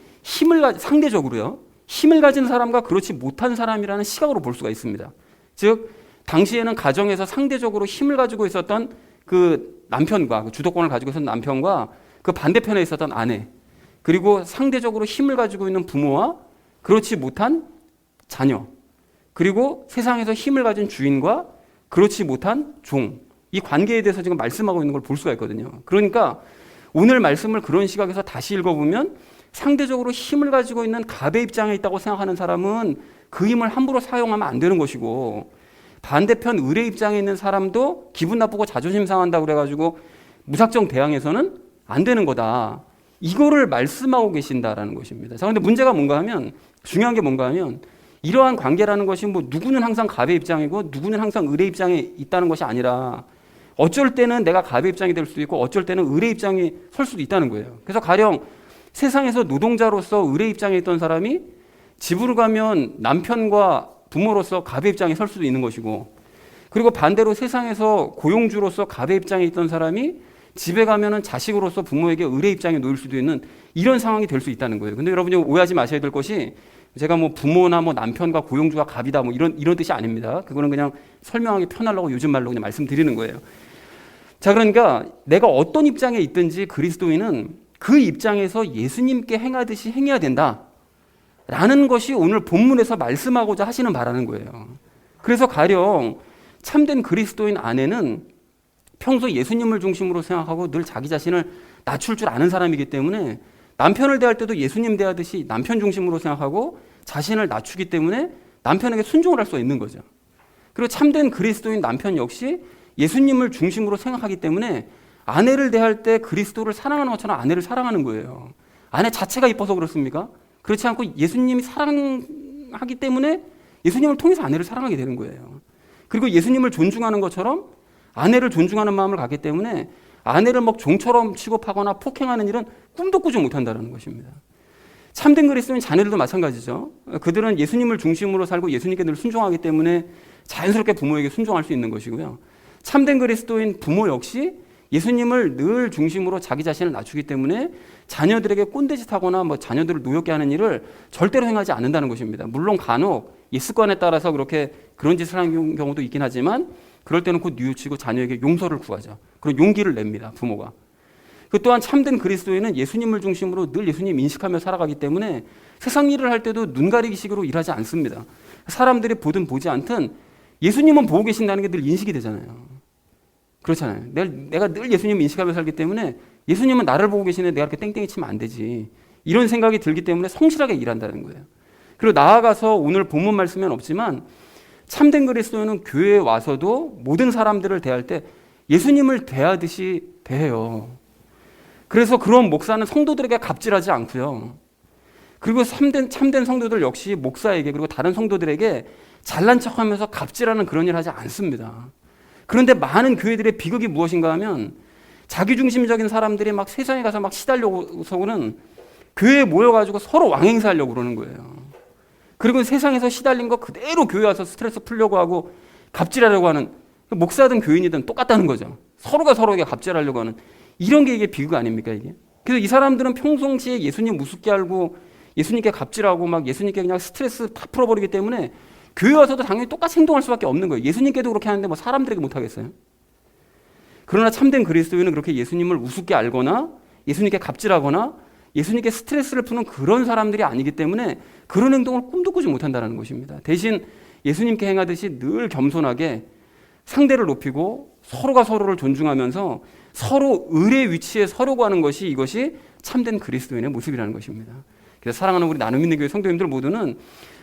상대적으로요. 힘을 가진 사람과 그렇지 못한 사람이라는 시각으로 볼 수가 있습니다. 즉 당시에는 가정에서 상대적으로 힘을 가지고 있었던 그 남편과 그 주도권을 가지고 있었던 남편과 그 반대편에 있었던 아내 그리고 상대적으로 힘을 가지고 있는 부모와 그렇지 못한 자녀 그리고 세상에서 힘을 가진 주인과 그렇지 못한 종 이 관계에 대해서 지금 말씀하고 있는 걸 볼 수가 있거든요. 그러니까 오늘 말씀을 그런 시각에서 다시 읽어보면 상대적으로 힘을 가지고 있는 갑의 입장에 있다고 생각하는 사람은 그 힘을 함부로 사용하면 안 되는 것이고 반대편 을의 입장에 있는 사람도 기분 나쁘고 자존심 상한다고 그래가지고 무작정 대항해서는 안 되는 거다. 이거를 말씀하고 계신다라는 것입니다. 자, 그런데 문제가 뭔가 하면 중요한 게 뭔가 하면 이러한 관계라는 것이 뭐 누구는 항상 갑의 입장이고 누구는 항상 을의 입장에 있다는 것이 아니라 어쩔 때는 내가 갑의 입장이 될 수도 있고 어쩔 때는 을의 입장이 설 수도 있다는 거예요. 그래서 가령 세상에서 노동자로서 을의 입장에 있던 사람이 집으로 가면 남편과 부모로서 갑의 입장에 설 수도 있는 것이고 그리고 반대로 세상에서 고용주로서 갑의 입장에 있던 사람이 집에 가면은 자식으로서 부모에게 을의 입장에 놓일 수도 있는 이런 상황이 될 수 있다는 거예요. 근데 여러분이 오해하지 마셔야 될 것이 제가 뭐 부모나 뭐 남편과 고용주가 갑이다 뭐 이런 뜻이 아닙니다. 그거는 그냥 설명하기 편하려고 요즘 말로 그냥 말씀드리는 거예요. 자, 그러니까 내가 어떤 입장에 있든지 그리스도인은 그 입장에서 예수님께 행하듯이 행해야 된다. 라는 것이 오늘 본문에서 말씀하고자 하시는 바라는 거예요. 그래서 가령 참된 그리스도인 아내는 평소 예수님을 중심으로 생각하고 늘 자기 자신을 낮출 줄 아는 사람이기 때문에 남편을 대할 때도 예수님 대하듯이 남편 중심으로 생각하고 자신을 낮추기 때문에 남편에게 순종을 할 수 있는 거죠. 그리고 참된 그리스도인 남편 역시 예수님을 중심으로 생각하기 때문에 아내를 대할 때 그리스도를 사랑하는 것처럼 아내를 사랑하는 거예요. 아내 자체가 이뻐서 그렇습니까? 그렇지 않고 예수님이 사랑하기 때문에 예수님을 통해서 아내를 사랑하게 되는 거예요. 그리고 예수님을 존중하는 것처럼 아내를 존중하는 마음을 갖기 때문에 아내를 막 종처럼 취급하거나 폭행하는 일은 꿈도 꾸지 못한다는 것입니다. 참된 그리스도인 자녀들도 마찬가지죠. 그들은 예수님을 중심으로 살고 예수님께 늘 순종하기 때문에 자연스럽게 부모에게 순종할 수 있는 것이고요. 참된 그리스도인 부모 역시 예수님을 늘 중심으로 자기 자신을 낮추기 때문에 자녀들에게 꼰대짓 하거나 뭐 자녀들을 노엽게 하는 일을 절대로 행하지 않는다는 것입니다. 물론 간혹 습관에 따라서 그런 짓을 하는 경우도 있긴 하지만 그럴 때는 곧 뉘우치고 자녀에게 용서를 구하죠. 그런 용기를 냅니다, 부모가. 그 또한 참된 그리스도인은 예수님을 중심으로 늘 예수님 인식하며 살아가기 때문에 세상 일을 할 때도 눈 가리기식으로 일하지 않습니다. 사람들이 보든 보지 않든 예수님은 보고 계신다는 게 늘 인식이 되잖아요. 그렇잖아요. 내가 늘 예수님을 인식하며 살기 때문에 예수님은 나를 보고 계시는데 내가 이렇게 땡땡이 치면 안 되지. 이런 생각이 들기 때문에 성실하게 일한다는 거예요. 그리고 나아가서 오늘 본문 말씀엔 없지만 참된 그리스도인은 교회에 와서도 모든 사람들을 대할 때 예수님을 대하듯이 대해요. 그래서 그런 목사는 성도들에게 갑질하지 않고요. 그리고 참된 성도들 역시 목사에게 그리고 다른 성도들에게 잘난 척하면서 갑질하는 그런 일을 하지 않습니다. 그런데 많은 교회들의 비극이 무엇인가 하면 자기중심적인 사람들이 막 세상에 가서 막 시달려서는 교회에 모여가지고 서로 왕행사하려고 그러는 거예요. 그리고 세상에서 시달린 거 그대로 교회 와서 스트레스 풀려고 하고 갑질하려고 하는, 목사든 교인이든 똑같다는 거죠. 서로가 서로에게 갑질하려고 하는 이런 게 이게 비극 아닙니까 이게? 그래서 이 사람들은 평상시에 예수님 우습게 알고 예수님께 갑질하고 막 예수님께 그냥 스트레스 다 풀어버리기 때문에 교회 와서도 당연히 똑같이 행동할 수밖에 없는 거예요. 예수님께도 그렇게 하는데 뭐 사람들에게 못하겠어요? 그러나 참된 그리스도인은 그렇게 예수님을 우습게 알거나 예수님께 갑질하거나 예수님께 스트레스를 푸는 그런 사람들이 아니기 때문에 그런 행동을 꿈도 꾸지 못한다는 것입니다. 대신 예수님께 행하듯이 늘 겸손하게 상대를 높이고 서로가 서로를 존중하면서 서로 을의 위치에 서려고 하는 것이 이것이 참된 그리스도인의 모습이라는 것입니다. 그래서 사랑하는 우리 나눔 있는 교회 성도님들 모두는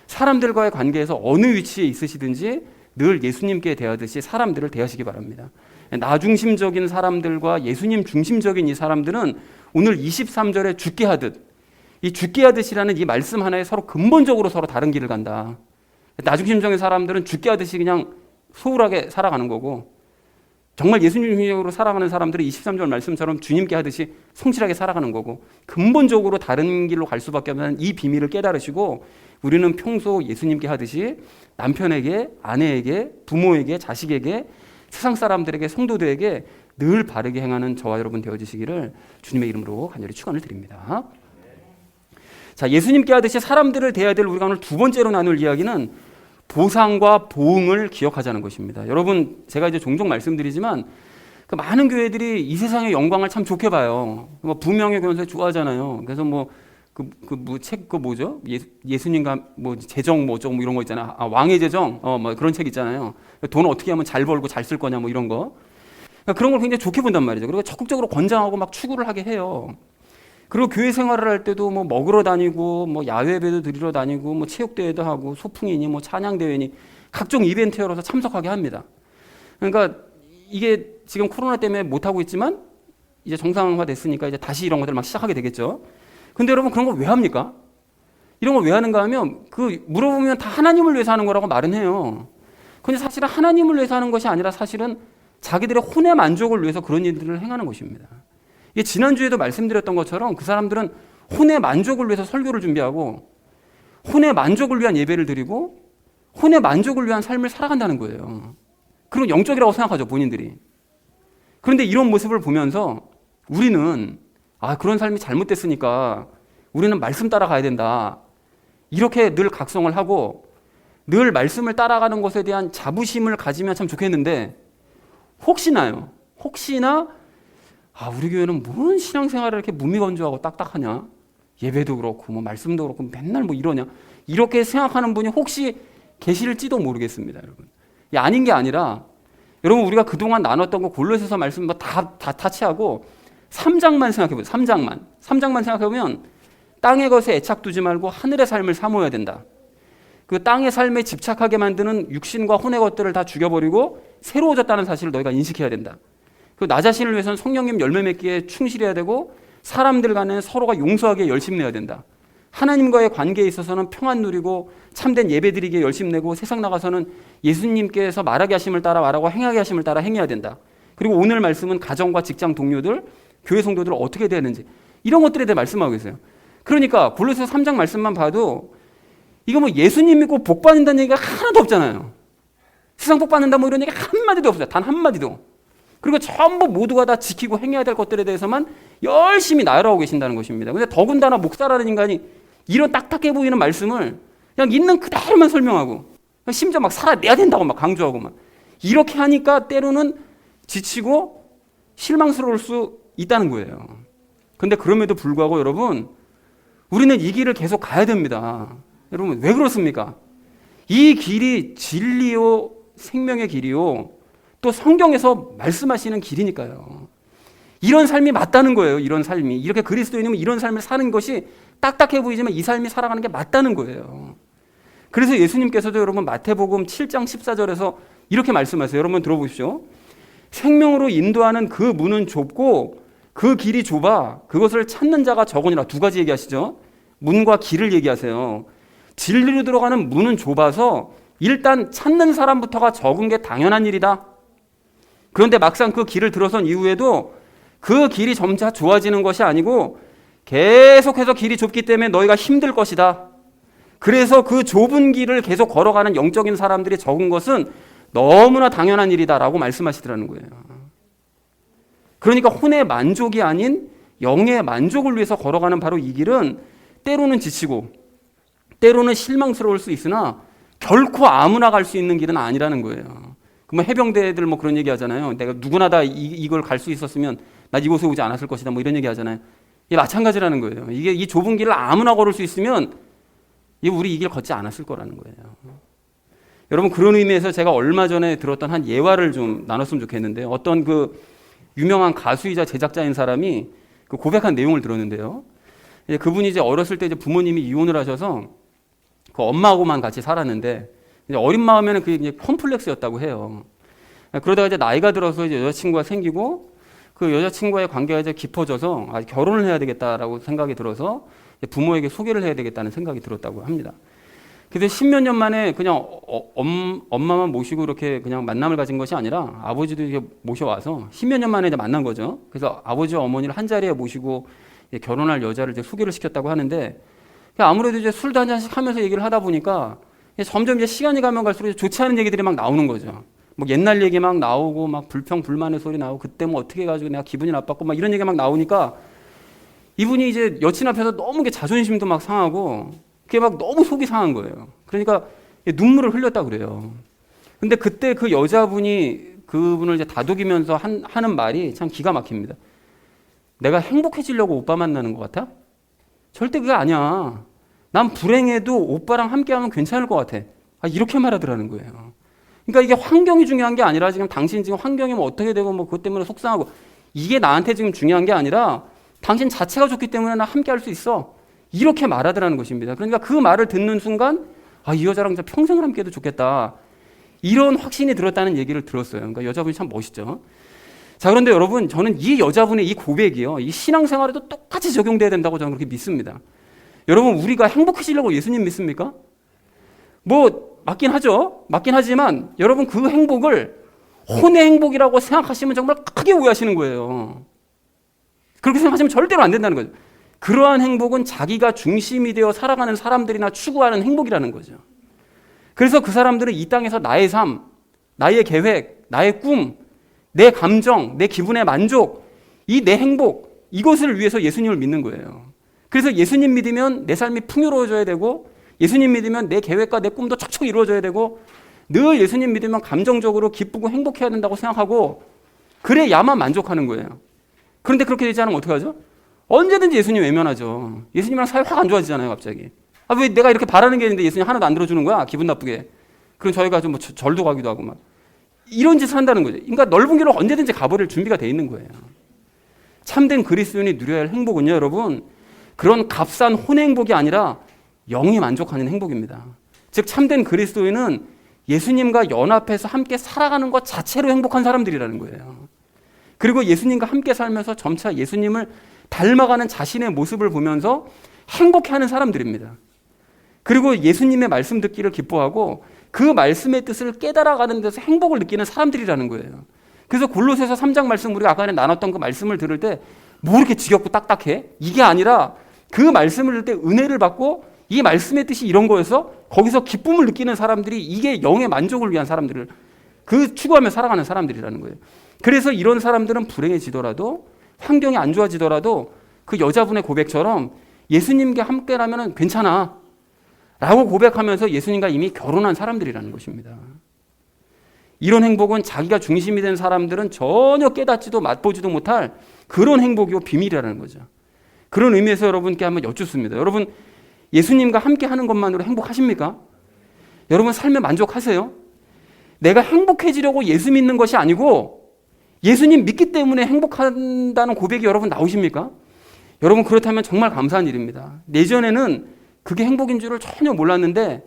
사람들과의 관계에서 어느 위치에 있으시든지 늘 예수님께 대하듯이 사람들을 대하시기 바랍니다. 나 중심적인 사람들과 예수님 중심적인 이 사람들은 오늘 23절에 죽게 하듯, 이 죽게 하듯이라는 이 말씀 하나에 서로 근본적으로 서로 다른 길을 간다. 나 중심적인 사람들은 죽게 하듯이 그냥 소홀하게 살아가는 거고, 정말 예수님 중심적으로 살아가는 사람들은 23절 말씀처럼 주님께 하듯이 성실하게 살아가는 거고, 근본적으로 다른 길로 갈 수밖에 없는 이 비밀을 깨달으시고 우리는 평소 예수님께 하듯이 남편에게, 아내에게, 부모에게, 자식에게, 세상 사람들에게, 성도들에게 늘 바르게 행하는 저와 여러분 되어주시기를 주님의 이름으로 간절히 축원을 드립니다. 자, 예수님께 하듯이 사람들을 대해야 될 우리가 오늘 두 번째로 나눌 이야기는 보상과 보응을 기억하자는 것입니다. 여러분, 제가 이제 종종 말씀드리지만 그 많은 교회들이 이 세상의 영광을 참 좋게 봐요. 뭐 부명예 교연설 좋아하잖아요. 그래서 뭐죠? 예수님과 뭐 재정 뭐 어쩌고 뭐 이런 거 있잖아요. 왕의 재정 뭐 그런 책 있잖아요. 돈 어떻게 하면 잘 벌고 잘 쓸 거냐 뭐 이런 거. 그러니까 그런 걸 굉장히 좋게 본단 말이죠. 그리고 적극적으로 권장하고 막 추구를 하게 해요. 그리고 교회 생활을 할 때도 뭐 먹으러 다니고 뭐 야외 예배도 드리러 다니고 뭐 체육대회도 하고 소풍이니 뭐 찬양대회니 각종 이벤트 열어서 참석하게 합니다. 그러니까 이게 지금 코로나 때문에 못하고 있지만 이제 정상화 됐으니까 이제 다시 이런 것들을 막 시작하게 되겠죠. 근데 여러분 그런 걸 왜 합니까? 이런 걸 왜 하는가 하면 물어보면 다 하나님을 위해서 하는 거라고 말은 해요. 근데 사실은 하나님을 위해서 하는 것이 아니라 사실은 자기들의 혼의 만족을 위해서 그런 일들을 행하는 것입니다. 이게 지난주에도 말씀드렸던 것처럼 그 사람들은 혼의 만족을 위해서 설교를 준비하고 혼의 만족을 위한 예배를 드리고 혼의 만족을 위한 삶을 살아간다는 거예요. 그리고 영적이라고 생각하죠, 본인들이. 그런데 이런 모습을 보면서 우리는 그런 삶이 잘못됐으니까 우리는 말씀 따라가야 된다. 이렇게 늘 각성을 하고 늘 말씀을 따라가는 것에 대한 자부심을 가지면 참 좋겠는데 혹시나 우리 교회는 뭔 신앙생활을 이렇게 무미건조하고 딱딱하냐? 예배도 그렇고 뭐 말씀도 그렇고 맨날 뭐 이러냐? 이렇게 생각하는 분이 혹시 계실지도 모르겠습니다, 여러분. 이게 아닌 게 아니라 여러분 우리가 그동안 나눴던 거 골로새서 말씀 다 타치하고 3장만 생각해보세요. 3장만 생각해보면 땅의 것에 애착 두지 말고 하늘의 삶을 사모해야 된다. 그 땅의 삶에 집착하게 만드는 육신과 혼의 것들을 다 죽여버리고 새로워졌다는 사실을 너희가 인식해야 된다. 그 나 자신을 위해서는 성령님 열매 맺기에 충실해야 되고 사람들 간에 서로가 용서하기에 열심 내야 된다. 하나님과의 관계에 있어서는 평안 누리고 참된 예배 드리기에 열심 내고 세상 나가서는 예수님께서 말하게 하심을 따라 말하고 행하게 하심을 따라 행해야 된다. 그리고 오늘 말씀은 가정과 직장 동료들, 교회 성도들 어떻게 되는지 이런 것들에 대해 말씀하고 계세요. 그러니까 골로새서 3장 말씀만 봐도 이거 뭐 예수님 믿고 복 받는다는 얘기가 하나도 없잖아요. 세상 복 받는다 뭐 이런 얘기 한마디도 없어요. 단 한마디도. 그리고 전부 모두가 다 지키고 행해야 될 것들에 대해서만 열심히 나열하고 계신다는 것입니다. 근데 더군다나 목사라는 인간이 이런 딱딱해 보이는 말씀을 그냥 있는 그대로만 설명하고 심지어 막 살아내야 된다고 막 강조하고 막 이렇게 하니까 때로는 지치고 실망스러울 수 있다는 거예요. 근데 그럼에도 불구하고 여러분, 우리는 이 길을 계속 가야 됩니다. 여러분, 왜 그렇습니까? 이 길이 진리요 생명의 길이요 또 성경에서 말씀하시는 길이니까요. 이런 삶이 맞다는 거예요. 이런 삶이. 이렇게 그리스도인이면 이런 삶을 사는 것이 딱딱해 보이지만 이 삶이 살아가는 게 맞다는 거예요. 그래서 예수님께서도 여러분 마태복음 7장 14절에서 이렇게 말씀하세요. 여러분 들어보십시오. 생명으로 인도하는 그 문은 좁고 그 길이 좁아 그것을 찾는 자가 적으니라. 두 가지 얘기하시죠. 문과 길을 얘기하세요. 진리로 들어가는 문은 좁아서 일단 찾는 사람부터가 적은 게 당연한 일이다. 그런데 막상 그 길을 들어선 이후에도 그 길이 점차 좋아지는 것이 아니고 계속해서 길이 좁기 때문에 너희가 힘들 것이다. 그래서 그 좁은 길을 계속 걸어가는 영적인 사람들이 적은 것은 너무나 당연한 일이다라고 말씀하시더라는 거예요. 그러니까 혼의 만족이 아닌 영의 만족을 위해서 걸어가는 바로 이 길은 때로는 지치고 때로는 실망스러울 수 있으나 결코 아무나 갈 수 있는 길은 아니라는 거예요. 그러면 해병대들 뭐 그런 얘기 하잖아요. 내가 누구나 다 이걸 갈 수 있었으면 나 이곳에 오지 않았을 것이다. 뭐 이런 얘기 하잖아요. 이게 마찬가지라는 거예요. 이게 이 좁은 길을 아무나 걸을 수 있으면 우리 이 길 걷지 않았을 거라는 거예요. 여러분 그런 의미에서 제가 얼마 전에 들었던 한 예화를 좀 나눴으면 좋겠는데 어떤 그 유명한 가수이자 제작자인 사람이 그 고백한 내용을 들었는데요. 그분이 이제 어렸을 때 이제 부모님이 이혼을 하셔서 그 엄마하고만 같이 살았는데 이제 어린 마음에는 그게 이제 컴플렉스였다고 해요. 그러다가 이제 나이가 들어서 이제 여자친구가 생기고 그 여자친구와의 관계가 이제 깊어져서 결혼을 해야 되겠다라고 생각이 들어서 부모에게 소개를 해야 되겠다는 생각이 들었다고 합니다. 그래서 10몇 년 만에 그냥 엄마만 모시고 이렇게 그냥 만남을 가진 것이 아니라 아버지도 이렇게 모셔와서 10몇 년 만에 이제 만난 거죠. 그래서 아버지와 어머니를 한 자리에 모시고 결혼할 여자를 이제 소개를 시켰다고 하는데 아무래도 이제 술도 한 잔씩 하면서 얘기를 하다 보니까 점점 이제 시간이 가면 갈수록 좋지 않은 얘기들이 막 나오는 거죠. 뭐 옛날 얘기 막 나오고 막 불평 불만의 소리 나오고 그때 뭐 어떻게 해가지고 내가 기분이 나빴고 막 이런 얘기 막 나오니까 이분이 이제 여친 앞에서 너무 게 자존심도 막 상하고 그게 막 너무 속이 상한 거예요. 그러니까 눈물을 흘렸다 그래요. 근데 그때 그 여자분이 그분을 이제 다독이면서 하는 말이 참 기가 막힙니다. 내가 행복해지려고 오빠 만나는 것 같아? 절대 그게 아니야. 난 불행해도 오빠랑 함께하면 괜찮을 것 같아. 이렇게 말하더라는 거예요. 그러니까 이게 환경이 중요한 게 아니라 지금 당신 지금 환경이 뭐 어떻게 되고 뭐 그것 때문에 속상하고 이게 나한테 지금 중요한 게 아니라 당신 자체가 좋기 때문에 나 함께할 수 있어. 이렇게 말하더라는 것입니다. 그러니까 그 말을 듣는 순간 이 여자랑 진짜 평생을 함께해도 좋겠다. 이런 확신이 들었다는 얘기를 들었어요. 그러니까 여자분이 참 멋있죠. 자, 그런데 여러분 저는 이 여자분의 이 고백이요. 이 신앙생활에도 똑같이 적용돼야 된다고 저는 그렇게 믿습니다. 여러분 우리가 행복해지려고 예수님 믿습니까? 뭐 맞긴 하죠. 맞긴 하지만 여러분 그 행복을 혼의 행복이라고 생각하시면 정말 크게 오해하시는 거예요. 그렇게 생각하시면 절대로 안 된다는 거죠. 그러한 행복은 자기가 중심이 되어 살아가는 사람들이나 추구하는 행복이라는 거죠. 그래서 그 사람들은 이 땅에서 나의 삶, 나의 계획, 나의 꿈, 내 감정, 내 기분의 만족, 이 내 행복, 이것을 위해서 예수님을 믿는 거예요. 그래서 예수님 믿으면 내 삶이 풍요로워져야 되고 예수님 믿으면 내 계획과 내 꿈도 척척 이루어져야 되고 늘 예수님 믿으면 감정적으로 기쁘고 행복해야 된다고 생각하고 그래야만 만족하는 거예요. 그런데 그렇게 되지 않으면 어떡하죠? 언제든지 예수님 외면하죠. 예수님이랑 사이 확 안 좋아지잖아요 갑자기. 왜 내가 이렇게 바라는 게 있는데 예수님 하나도 안 들어주는 거야? 기분 나쁘게. 그럼 저희가 좀 뭐 절도 가기도 하고 막 이런 짓을 한다는 거죠. 그러니까 넓은 길로 언제든지 가버릴 준비가 돼 있는 거예요. 참된 그리스도인이 누려야 할 행복은요 여러분 그런 값싼 혼의 행복이 아니라 영이 만족하는 행복입니다. 즉 참된 그리스도인은 예수님과 연합해서 함께 살아가는 것 자체로 행복한 사람들이라는 거예요. 그리고 예수님과 함께 살면서 점차 예수님을 닮아가는 자신의 모습을 보면서 행복해하는 사람들입니다. 그리고 예수님의 말씀 듣기를 기뻐하고 그 말씀의 뜻을 깨달아가는 데서 행복을 느끼는 사람들이라는 거예요. 그래서 골로새서 3장 말씀, 우리가 아까 전에 나눴던 그 말씀을 들을 때 뭐 이렇게 지겹고 딱딱해? 이게 아니라 그 말씀을 들을 때 은혜를 받고 이 말씀의 뜻이 이런 거여서 거기서 기쁨을 느끼는 사람들이, 이게 영의 만족을 위한 사람들을 추구하며 살아가는 사람들이라는 거예요. 그래서 이런 사람들은 불행해지더라도, 환경이 안 좋아지더라도 그 여자분의 고백처럼 예수님과 함께라면 괜찮아 라고 고백하면서 예수님과 이미 결혼한 사람들이라는 것입니다. 이런 행복은 자기가 중심이 된 사람들은 전혀 깨닫지도 맛보지도 못할 그런 행복이고 비밀이라는 거죠. 그런 의미에서 여러분께 한번 여쭙습니다. 여러분, 예수님과 함께 하는 것만으로 행복하십니까? 여러분, 삶에 만족하세요? 내가 행복해지려고 예수 믿는 것이 아니고 예수님 믿기 때문에 행복한다는 고백이 여러분 나오십니까? 여러분, 그렇다면 정말 감사한 일입니다. 예전에는 그게 행복인 줄을 전혀 몰랐는데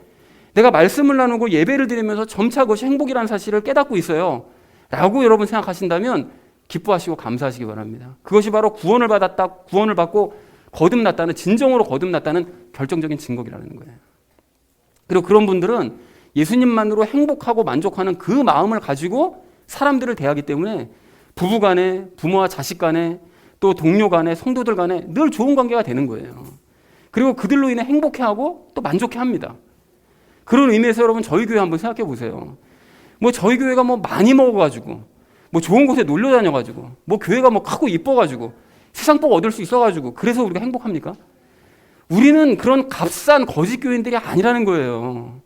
내가 말씀을 나누고 예배를 드리면서 점차 그것이 행복이라는 사실을 깨닫고 있어요 라고 여러분 생각하신다면 기뻐하시고 감사하시기 바랍니다. 그것이 바로 구원을 받고 거듭났다는, 진정으로 거듭났다는 결정적인 증거이라는 거예요. 그리고 그런 분들은 예수님만으로 행복하고 만족하는 그 마음을 가지고 사람들을 대하기 때문에 부부 간에, 부모와 자식 간에, 또 동료 간에, 성도들 간에 늘 좋은 관계가 되는 거예요. 그리고 그들로 인해 행복해하고 또 만족해합니다. 그런 의미에서 여러분, 저희 교회 한번 생각해 보세요. 뭐 저희 교회가 뭐 많이 먹어가지고, 뭐 좋은 곳에 놀러 다녀가지고, 뭐 교회가 뭐 크고 이뻐가지고, 세상 복 얻을 수 있어가지고, 그래서 우리가 행복합니까? 우리는 그런 값싼 거짓 교인들이 아니라는 거예요.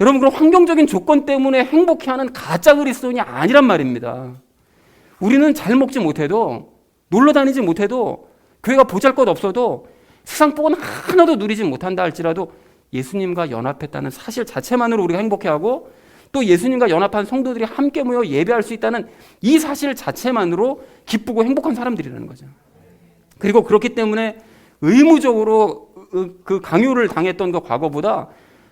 여러분, 그런 환경적인 조건 때문에 행복해하는 가짜 그리스도인이 아니란 말입니다. 우리는 잘 먹지 못해도, 놀러 다니지 못해도, 교회가 보잘것 없어도, 세상 복은 하나도 누리지 못한다 할지라도 예수님과 연합했다는 사실 자체만으로 우리가 행복해하고, 또 예수님과 연합한 성도들이 함께 모여 예배할 수 있다는 이 사실 자체만으로 기쁘고 행복한 사람들이라는 거죠. 그리고 그렇기 때문에 의무적으로 그 강요를 당했던 그 과거보다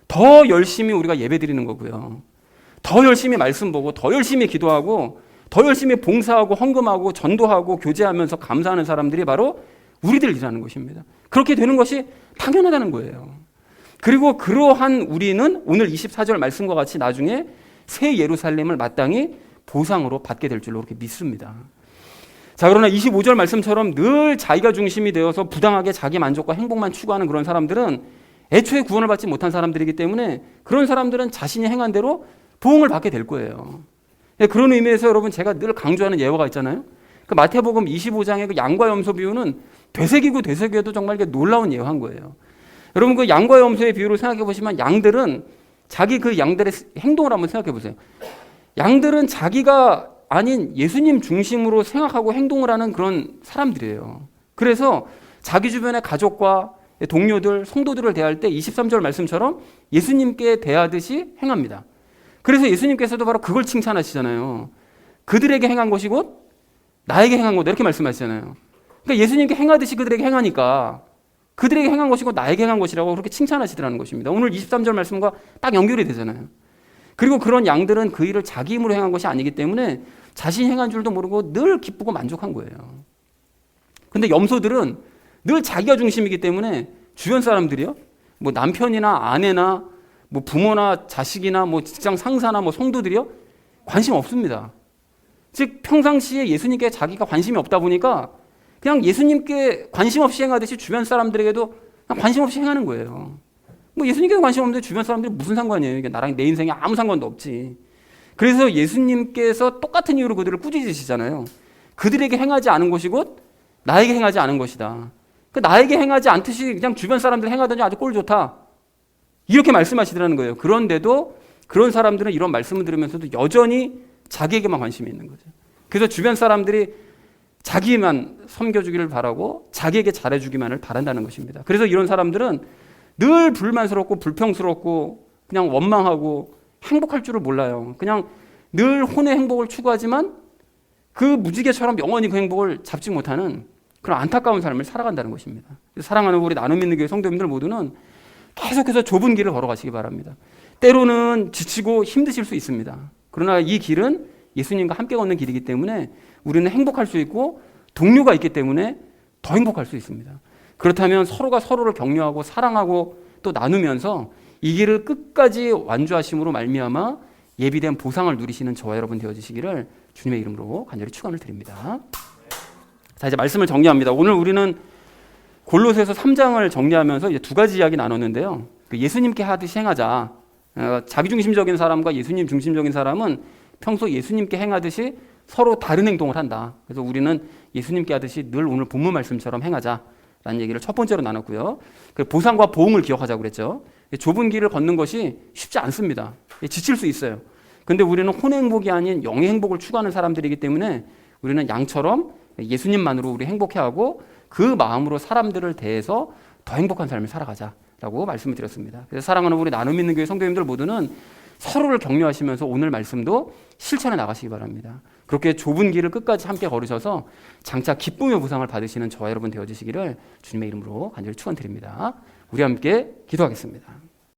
더 열심히 우리가 예배 드리는 거고요. 더 열심히 말씀 보고, 더 열심히 기도하고, 더 열심히 봉사하고, 헌금하고, 전도하고, 교제하면서 감사하는 사람들이 바로 우리들이라는 것입니다. 그렇게 되는 것이 당연하다는 거예요. 그리고 그러한 우리는 오늘 24절 말씀과 같이 나중에 새 예루살렘을 마땅히 보상으로 받게 될 줄로 그렇게 믿습니다. 자, 그러나 25절 말씀처럼 늘 자기가 중심이 되어서 부당하게 자기 만족과 행복만 추구하는 그런 사람들은 애초에 구원을 받지 못한 사람들이기 때문에 그런 사람들은 자신이 행한 대로 보응을 받게 될 거예요. 그런 의미에서 여러분, 제가 늘 강조하는 예화가 있잖아요. 그 마태복음 25장의 그 양과 염소 비유는 되새기고 되새겨도 정말 놀라운 예화인 거예요. 여러분, 그 양과 염소의 비유를 생각해 보시면 양들은 자기 그 양들의 행동을 한번 생각해 보세요. 양들은 자기가 아닌 예수님 중심으로 생각하고 행동을 하는 그런 사람들이에요. 그래서 자기 주변의 가족과 동료들, 성도들을 대할 때 23절 말씀처럼 예수님께 대하듯이 행합니다. 그래서 예수님께서도 바로 그걸 칭찬하시잖아요. 그들에게 행한 것이 곧 나에게 행한 거다, 이렇게 말씀하시잖아요. 그러니까 예수님께 행하듯이 그들에게 행하니까 그들에게 행한 것이고 나에게 행한 것이라고 그렇게 칭찬하시더라는 것입니다. 오늘 23절 말씀과 딱 연결이 되잖아요. 그리고 그런 양들은 그 일을 자기 힘으로 행한 것이 아니기 때문에 자신이 행한 줄도 모르고 늘 기쁘고 만족한 거예요. 근데 염소들은 늘 자기가 중심이기 때문에 주변 사람들이요, 뭐 남편이나 아내나 뭐 부모나 자식이나 뭐 직장 상사나 뭐 성도들이요, 관심 없습니다. 즉 평상시에 예수님께 자기가 관심이 없다 보니까 그냥 예수님께 관심 없이 행하듯이 주변 사람들에게도 그냥 관심 없이 행하는 거예요. 뭐 예수님께 관심 없는데 주변 사람들이 무슨 상관이에요? 이게 나랑 내 인생에 아무 상관도 없지. 그래서 예수님께서 똑같은 이유로 그들을 꾸짖으시잖아요. 그들에게 행하지 않은 것이 곧 나에게 행하지 않은 것이다. 그 나에게 행하지 않듯이 그냥 주변 사람들 행하더니 아주 꼴 좋다, 이렇게 말씀하시더라는 거예요. 그런데도 그런 사람들은 이런 말씀을 들으면서도 여전히 자기에게만 관심이 있는 거죠. 그래서 주변 사람들이 자기만 섬겨주기를 바라고 자기에게 잘해주기만을 바란다는 것입니다. 그래서 이런 사람들은 늘 불만스럽고 불평스럽고 그냥 원망하고 행복할 줄을 몰라요. 그냥 늘 혼의 행복을 추구하지만 그 무지개처럼 영원히 그 행복을 잡지 못하는 그런 안타까운 삶을 살아간다는 것입니다. 사랑하는 우리 나눔 있는 교회 성도님들 모두는 계속해서 좁은 길을 걸어가시기 바랍니다. 때로는 지치고 힘드실 수 있습니다. 그러나 이 길은 예수님과 함께 걷는 길이기 때문에 우리는 행복할 수 있고 동료가 있기 때문에 더 행복할 수 있습니다. 그렇다면 서로가 서로를 격려하고 사랑하고 또 나누면서 이 길을 끝까지 완주하심으로 말미암아 예비된 보상을 누리시는 저와 여러분 되어주시기를 주님의 이름으로 간절히 축원을 드립니다. 자, 이제 말씀을 정리합니다. 오늘 우리는 골로새서 3장을 정리하면서 이제 두 가지 이야기 나눴는데요. 예수님께 하듯이 행하자. 자기중심적인 사람과 예수님 중심적인 사람은 평소 예수님께 행하듯이 서로 다른 행동을 한다. 그래서 우리는 예수님께 하듯이 늘 오늘 본문 말씀처럼 행하자라는 얘기를 첫 번째로 나눴고요. 보상과 보응을 기억하자고 그랬죠. 좁은 길을 걷는 것이 쉽지 않습니다. 지칠 수 있어요. 근데 우리는 혼의 행복이 아닌 영의 행복을 추구하는 사람들이기 때문에 우리는 양처럼 예수님만으로 우리 행복해하고 그 마음으로 사람들을 대해서 더 행복한 삶을 살아가자라고 말씀을 드렸습니다. 그래서 사랑하는 우리 나눔 있는 교회 성도님들 모두는 서로를 격려하시면서 오늘 말씀도 실천해 나가시기 바랍니다. 그렇게 좁은 길을 끝까지 함께 걸으셔서 장차 기쁨의 보상을 받으시는 저와 여러분 되어주시기를 주님의 이름으로 간절히 축원드립니다. 우리 함께 기도하겠습니다.